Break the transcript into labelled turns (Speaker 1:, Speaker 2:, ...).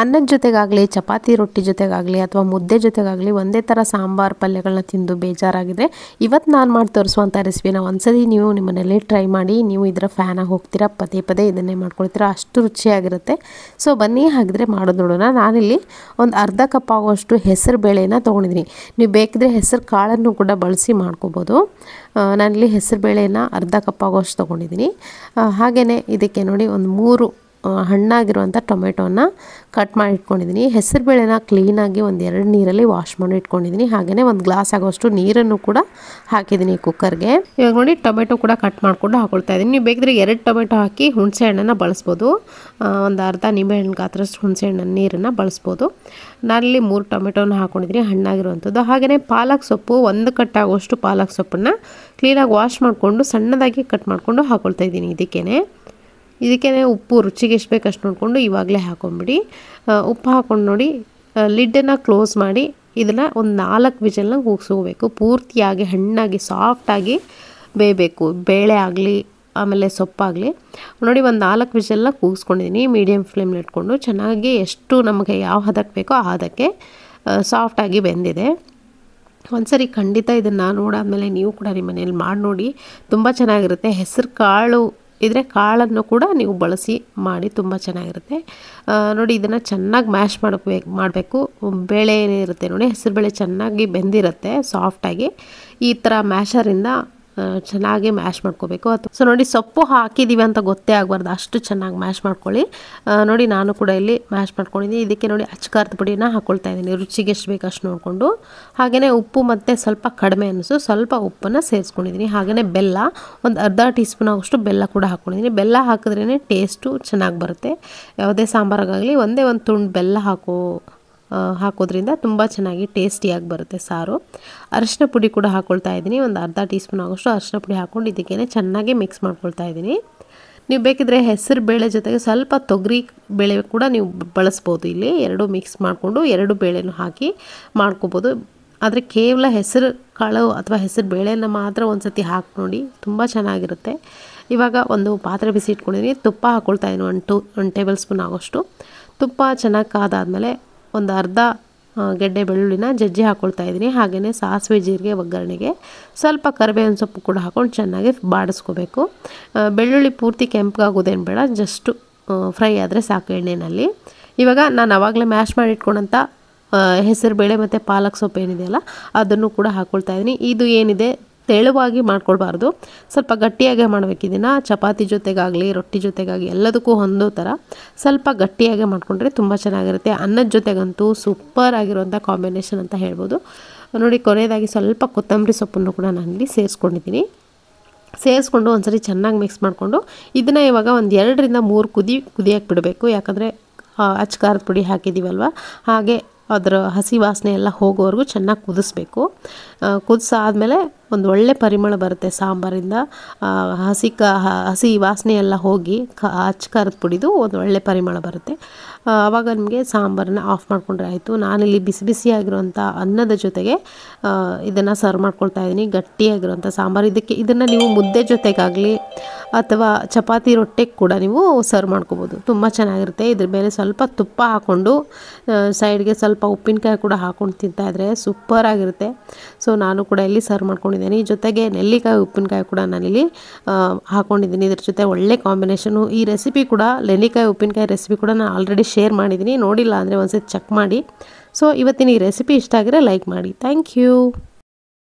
Speaker 1: ಅನ್ನದ ಜೊತೆಗಾಗಲಿ ಚಪಾತಿ ರೊಟ್ಟಿ ಜೊತೆಗಾಗಲಿ ಅಥವಾ ಮುದ್ದೆ ಜೊತೆಗಾಗಲಿ ಒಂದೇ ಥರ ಸಾಂಬಾರು ಪಲ್ಯಗಳನ್ನ ತಿಂದು ಬೇಜಾರಾಗಿದ್ರೆ ಇವತ್ತು ನಾನು ಮಾಡಿ ತೋರಿಸುವಂಥ ರೆಸಿಪಿನ ಒಂದ್ಸರಿ ನೀವು ನಿಮ್ಮ ಮನೇಲಿ ಟ್ರೈ ಮಾಡಿ. ನೀವು ಇದರ ಫ್ಯಾನಾಗಿ ಹೋಗ್ತೀರಾ, ಪದೇ ಪದೇ ಇದನ್ನೇ ಮಾಡ್ಕೊಳ್ತೀರಾ, ಅಷ್ಟು ರುಚಿಯಾಗಿರುತ್ತೆ. ಸೊ ಬನ್ನಿ ಹಾಗಿದ್ರೆ ಮಾಡೋದು ನೋಡೋಣ. ನಾನಿಲ್ಲಿ ಒಂದು ಅರ್ಧ ಕಪ್ ಆಗುವಷ್ಟು ಹೆಸರು ಬೇಳೆನ ತೊಗೊಂಡಿದ್ದೀನಿ. ನೀವು ಬೇಕಿದ್ರೆ ಹೆಸರು ಕಾಳನ್ನು ಕೂಡ ಬಳಸಿ ಮಾಡ್ಕೋಬೋದು. ನಾನಿಲ್ಲಿ ಹೆಸರು ಬೇಳೆನ ಅರ್ಧ ಕಪ್ ಆಗುವಷ್ಟು ತೊಗೊಂಡಿದ್ದೀನಿ. ಹಾಗೆಯೇ ಇದಕ್ಕೆ ನೋಡಿ ಒಂದು 3 ಹಣ್ಣಾಗಿರುವಂಥ ಟೊಮೆಟೊನ ಕಟ್ ಮಾಡಿ ಇಟ್ಕೊಂಡಿದ್ದೀನಿ. ಹೆಸರು ಬೇಳೆನ ಕ್ಲೀನಾಗಿ ಒಂದು 2 ನೀರಲ್ಲಿ ವಾಶ್ ಮಾಡಿ ಇಟ್ಕೊಂಡಿದ್ದೀನಿ. ಹಾಗೆಯೇ ಒಂದು ಗ್ಲಾಸ್ ಆಗೋಷ್ಟು ನೀರನ್ನು ಕೂಡ ಹಾಕಿದ್ದೀನಿ ಕುಕ್ಕರ್ಗೆ. ಇವಾಗ ನೋಡಿ ಟೊಮೆಟೊ ಕೂಡ ಕಟ್ ಮಾಡಿಕೊಂಡು ಹಾಕೊಳ್ತಾ ಇದ್ದೀನಿ. ನೀವು ಬೇಕಿದ್ರೆ 2 ಟೊಮೆಟೊ ಹಾಕಿ ಹುಣಸೆ ಹಣ್ಣನ್ನು ಬಳಸ್ಬೋದು. ಒಂದು ಅರ್ಧ ನಿಂಬೆಹಣ್ಣು ಗಾತ್ರಷ್ಟು ಹುಣಸೆ ಹಣ್ಣನ್ನು ನೀರನ್ನು ಬಳಸ್ಬೋದು. ನಾನಿಲ್ಲಿ 3 ಟೊಮೆಟೊನ ಹಾಕ್ಕೊಂಡಿದ್ದೀನಿ ಹಣ್ಣಾಗಿರುವಂಥದ್ದು. ಹಾಗೆಯೇ ಪಾಲಕ್ ಸೊಪ್ಪು 1 ಕಟ್ ಆಗುವಷ್ಟು ಪಾಲಕ್ ಸೊಪ್ಪನ್ನು ಕ್ಲೀನಾಗಿ ವಾಶ್ ಮಾಡಿಕೊಂಡು ಸಣ್ಣದಾಗಿ ಕಟ್ ಮಾಡಿಕೊಂಡು ಹಾಕ್ಕೊಳ್ತಾ ಇದ್ದೀನಿ. ಇದಕ್ಕೆ ಉಪ್ಪು ರುಚಿಗೆ ಎಷ್ಟು ಬೇಕು ಅಷ್ಟು ನೋಡಿಕೊಂಡು ಇವಾಗಲೇ ಹಾಕೊಂಬಿಡಿ. ಉಪ್ಪು ಹಾಕ್ಕೊಂಡು ನೋಡಿ ಲಿಡ್ಡನ್ನು ಕ್ಲೋಸ್ ಮಾಡಿ ಇದನ್ನು ಒಂದು 4 ವಿಷಲ್ನ ಕೂಗಿಸ್ಕೋಬೇಕು. ಪೂರ್ತಿಯಾಗಿ ಹಣ್ಣಾಗಿ ಸಾಫ್ಟಾಗಿ ಬೇಯಬೇಕು. ಬೇಳೆ ಆಗಲಿ ಆಮೇಲೆ ಸೊಪ್ಪಾಗಲಿ ನೋಡಿ ಒಂದು 4 ವಿಷಲ್ನ ಕೂಗಿಸ್ಕೊಂಡಿದ್ದೀನಿ. ಮೀಡಿಯಮ್ ಫ್ಲೇಮ್ನ ಇಟ್ಕೊಂಡು ಚೆನ್ನಾಗಿ ಎಷ್ಟು ನಮಗೆ ಯಾವ ಹದಕ್ಕೆ ಬೇಕೋ ಆ ಹದಕ್ಕೆ ಸಾಫ್ಟಾಗಿ ಬೆಂದಿದೆ. ಒಂದ್ಸರಿ ಖಂಡಿತ ಇದನ್ನು ನೋಡಾದ್ಮೇಲೆ ನೀವು ಕೂಡ ನಿಮ್ಮ ಮನೇಲಿ ಮಾಡಿ ನೋಡಿ, ತುಂಬ ಚೆನ್ನಾಗಿರುತ್ತೆ. ಹೆಸರು ಕಾಳು ಇದ್ರೆ ಕಾಳನ್ನು ಕೂಡ ನೀವು ಬಳಸಿ ಮಾಡಿ, ತುಂಬ ಚೆನ್ನಾಗಿರುತ್ತೆ. ನೋಡಿ ಇದನ್ನು ಚೆನ್ನಾಗಿ ಮ್ಯಾಶ್ ಮಾಡಬೇಕು. ಬೇಳೆ ಏನಿರುತ್ತೆ ನೋಡಿ ಹೆಸರು ಬೇಳೆ ಚೆನ್ನಾಗಿ ಬೆಂದಿರುತ್ತೆ ಸಾಫ್ಟಾಗಿ. ಈ ಥರ ಮ್ಯಾಶರಿಂದ ಚೆನ್ನಾಗಿ ಮ್ಯಾಶ್ ಮಾಡ್ಕೋಬೇಕು. ಸೊ ನೋಡಿ ಸೊಪ್ಪು ಹಾಕಿದ್ದೀವಿ ಅಂತ ಗೊತ್ತೇ ಆಗಬಾರ್ದು, ಅಷ್ಟು ಚೆನ್ನಾಗಿ ಮ್ಯಾಶ್ ಮಾಡ್ಕೊಳ್ಳಿ. ನೋಡಿ ನಾನು ಕೂಡ ಇಲ್ಲಿ ಮ್ಯಾಶ್ ಮಾಡ್ಕೊಂಡಿದ್ದೀನಿ. ಇದಕ್ಕೆ ನೋಡಿ ಅಚ್ಚಕಾರದ ಪುಡಿನ ಹಾಕ್ಕೊಳ್ತಾ ಇದ್ದೀನಿ ರುಚಿಗೆ ಎಷ್ಟು ಬೇಕು ಅಷ್ಟು ನೋಡಿಕೊಂಡು. ಹಾಗೆಯೇ ಉಪ್ಪು ಮತ್ತು ಸ್ವಲ್ಪ ಕಡಿಮೆ ಅನಿಸು ಸ್ವಲ್ಪ ಉಪ್ಪನ್ನು ಸೇರಿಸ್ಕೊಂಡಿದ್ದೀನಿ. ಹಾಗೆಯೇ ಬೆಲ್ಲ ಒಂದು ಅರ್ಧ ಟೀ ಸ್ಪೂನ್ ಆಗೋಷ್ಟು ಬೆಲ್ಲ ಕೂಡ ಹಾಕ್ಕೊಂಡಿದ್ದೀನಿ. ಬೆಲ್ಲ ಹಾಕಿದ್ರೇ ಟೇಸ್ಟು ಚೆನ್ನಾಗಿ ಬರುತ್ತೆ. ಯಾವುದೇ ಸಾಂಬಾರಿಗಾಗಲಿ ಒಂದೇ ಒಂದು ತುಂಡು ಬೆಲ್ಲ ಹಾಕೋದ್ರಿಂದ ತುಂಬ ಚೆನ್ನಾಗಿ ಟೇಸ್ಟಿಯಾಗಿ ಬರುತ್ತೆ ಸಾರು. ಅರಿಶಿನ ಪುಡಿ ಕೂಡ ಹಾಕ್ಕೊಳ್ತಾ ಇದ್ದೀನಿ. ಒಂದು ಅರ್ಧ ಟೀ ಸ್ಪೂನ್ ಆಗೋಷ್ಟು ಅರಿಶಿನ ಪುಡಿ ಹಾಕ್ಕೊಂಡು ಇದಕ್ಕೇ ಚೆನ್ನಾಗಿ ಮಿಕ್ಸ್ ಮಾಡ್ಕೊಳ್ತಾ ಇದ್ದೀನಿ. ನೀವು ಬೇಕಿದ್ರೆ ಹೆಸರು ಬೇಳೆ ಜೊತೆಗೆ ಸ್ವಲ್ಪ ತೊಗರಿ ಬೇಳೆ ಕೂಡ ನೀವು ಬಳಸ್ಬೋದು. ಇಲ್ಲಿ 2 ಮಿಕ್ಸ್ ಮಾಡಿಕೊಂಡು 2 ಬೇಳೆನೂ ಹಾಕಿ ಮಾಡ್ಕೋಬೋದು. ಆದರೆ ಕೇವಲ ಹೆಸರು ಕಾಳು ಅಥವಾ ಹೆಸರು ಬೇಳೆನ ಮಾತ್ರ ಒಂದು ಸತಿ ಹಾಕಿ ನೋಡಿ, ತುಂಬ ಚೆನ್ನಾಗಿರುತ್ತೆ. ಇವಾಗ ಒಂದು ಪಾತ್ರೆ ಬಿಸಿ ಇಟ್ಕೊಂಡಿದ್ದೀನಿ. ತುಪ್ಪ ಹಾಕ್ಕೊಳ್ತಾ ಇದ್ದೀನಿ. 1 ಟೇಬಲ್ ಸ್ಪೂನ್ ಆಗೋಷ್ಟು ತುಪ್ಪ ಚೆನ್ನಾಗಿ ಕಾದಾದಮೇಲೆ ಒಂದು ಅರ್ಧ ಗೆಡ್ಡೆ ಬೆಳ್ಳುಳ್ಳಿನ ಜಜ್ಜಿ ಹಾಕ್ಕೊಳ್ತಾ ಇದ್ದೀನಿ. ಹಾಗೆಯೇ ಸಾಸಿವೆ ಜೀರಿಗೆ ಒಗ್ಗರಣೆಗೆ ಸ್ವಲ್ಪ ಕರಿಬೇವಿನ ಸೊಪ್ಪು ಕೂಡ ಹಾಕ್ಕೊಂಡು ಚೆನ್ನಾಗಿ ಬಾಡಿಸ್ಕೋಬೇಕು. ಬೆಳ್ಳುಳ್ಳಿ ಪೂರ್ತಿ ಕೆಂಪಗಾಗೋದೇನು ಬೇಡ, ಜಸ್ಟು ಫ್ರೈ ಆದರೆ ಸಾಕು ಎಣ್ಣೆಯಲ್ಲಿ. ಇವಾಗ ನಾನು ಆವಾಗಲೇ ಮ್ಯಾಶ್ ಮಾಡಿ ಇಟ್ಕೊಂಡಂಥ ಹೆಸರು ಬೇಳೆ ಮತ್ತು ಪಾಲಕ್ ಸೊಪ್ಪು ಏನಿದೆಯಲ್ಲ ಅದನ್ನು ಕೂಡ ಹಾಕ್ಕೊಳ್ತಾ ಇದ್ದೀನಿ. ಇದು ಏನಿದೆ ತೆಳುವಾಗಿ ಮಾಡ್ಕೊಳ್ಬಾರ್ದು, ಸ್ವಲ್ಪ ಗಟ್ಟಿಯಾಗೆ ಮಾಡಬೇಕು. ಇದನ್ನು ಚಪಾತಿ ಜೊತೆಗಾಗಲಿ ರೊಟ್ಟಿ ಜೊತೆಗಾಗಲಿ ಎಲ್ಲದಕ್ಕೂ ಹೊಂದೋ ಥರ ಸ್ವಲ್ಪ ಗಟ್ಟಿಯಾಗೆ ಮಾಡಿಕೊಂಡ್ರೆ ತುಂಬ ಚೆನ್ನಾಗಿರುತ್ತೆ. ಅನ್ನದ ಜೊತೆಗಂತೂ ಸೂಪರ್ ಆಗಿರುವಂಥ ಕಾಂಬಿನೇಷನ್ ಅಂತ ಹೇಳ್ಬೋದು. ನೋಡಿ ಕೊನೆಯದಾಗಿ ಸ್ವಲ್ಪ ಕೊತ್ತಂಬರಿ ಸೊಪ್ಪನ್ನು ಕೂಡ ನಾನಿಲ್ಲಿ ಸೇರಿಸ್ಕೊಂಡು ಒಂದ್ಸರಿ ಚೆನ್ನಾಗಿ ಮಿಕ್ಸ್ ಮಾಡಿಕೊಂಡು ಇದನ್ನು ಇವಾಗ ಒಂದು 2 ರಿಂದ 3 ಕುದಿಯಕ್ಕೆ ಬಿಡಬೇಕು. ಯಾಕಂದರೆ ಅಚ್ಚಕಾರದ ಪುಡಿ ಹಾಕಿದ್ದೀವಲ್ವ, ಹಾಗೆ ಅದರ ಹಸಿ ವಾಸನೆ ಎಲ್ಲ ಹೋಗೋವರೆಗೂ ಚೆನ್ನಾಗಿ ಕುದಿಸ್ಬೇಕು. ಕುದಿಸಾದ್ಮೇಲೆ ಒಂದು ಒಳ್ಳೆ ಪರಿಮಳ ಬರುತ್ತೆ ಸಾಂಬಾರಿಂದ. ಹಸಿ ವಾಸನೆ ಎಲ್ಲ ಹೋಗಿ ಅಚ್ಚಕಾರದ ಪುಡಿದು ಒಂದು ಒಳ್ಳೆ ಪರಿಮಳ ಬರುತ್ತೆ. ಆವಾಗ ನಿಮಗೆ ಸಾಂಬಾರನ್ನ ಆಫ್ ಮಾಡಿಕೊಂಡ್ರೆ ಆಯಿತು. ನಾನಿಲ್ಲಿ ಬಿಸಿ ಬಿಸಿಯಾಗಿರುವಂಥ ಅನ್ನದ ಜೊತೆಗೆ ಇದನ್ನು ಸರ್ವ್ ಮಾಡ್ಕೊಳ್ತಾ ಇದ್ದೀನಿ. ಗಟ್ಟಿಯಾಗಿರುವಂಥ ಸಾಂಬಾರು. ಇದನ್ನು ನೀವು ಮುದ್ದೆ ಜೊತೆಗಾಗಲಿ ಅಥವಾ ಚಪಾತಿ ರೊಟ್ಟಿಗೆ ಕೂಡ ನೀವು ಸರ್ವ್ ಮಾಡ್ಕೋಬೋದು, ತುಂಬ ಚೆನ್ನಾಗಿರುತ್ತೆ. ಇದ್ರ ಮೇಲೆ ಸ್ವಲ್ಪ ತುಪ್ಪ ಹಾಕ್ಕೊಂಡು ಸೈಡ್ಗೆ ಸ್ವಲ್ಪ ಉಪ್ಪಿನಕಾಯಿ ಕೂಡ ಹಾಕ್ಕೊಂಡು ತಿಂತಾಯಿದ್ರೆ ಸೂಪರ್ ಆಗಿರುತ್ತೆ. ಸೊ ನಾನು ಕೂಡ ಇಲ್ಲಿ ಸರ್ವ್ ಮಾಡ್ಕೊಂಡಿದ್ದೀನಿ. ಜೊತೆಗೆ ನೆಲ್ಲಿಕಾಯಿ ಉಪ್ಪಿನಕಾಯಿ ಕೂಡ ನಾನಿಲ್ಲಿ ಹಾಕ್ಕೊಂಡಿದ್ದೀನಿ. ಇದ್ರ ಜೊತೆ ಒಳ್ಳೆ ಕಾಂಬಿನೇಷನು. ಈ ರೆಸಿಪಿ ಕೂಡ ನೆಲ್ಲಿಕಾಯಿ ಉಪ್ಪಿನಕಾಯಿ ರೆಸಿಪಿ ಕೂಡ ನಾನು ಆಲ್ರೆಡಿ ಶೇರ್ ಮಾಡಿದ್ದೀನಿ. ನೋಡಿಲ್ಲ ಅಂದರೆ ಒಂದ್ಸತಿ ಚೆಕ್ ಮಾಡಿ. ಸೊ ಇವತ್ತಿನ ಈ ರೆಸಿಪಿ ಇಷ್ಟ ಆಗಿದ್ರೆ ಲೈಕ್ ಮಾಡಿ. Thank you.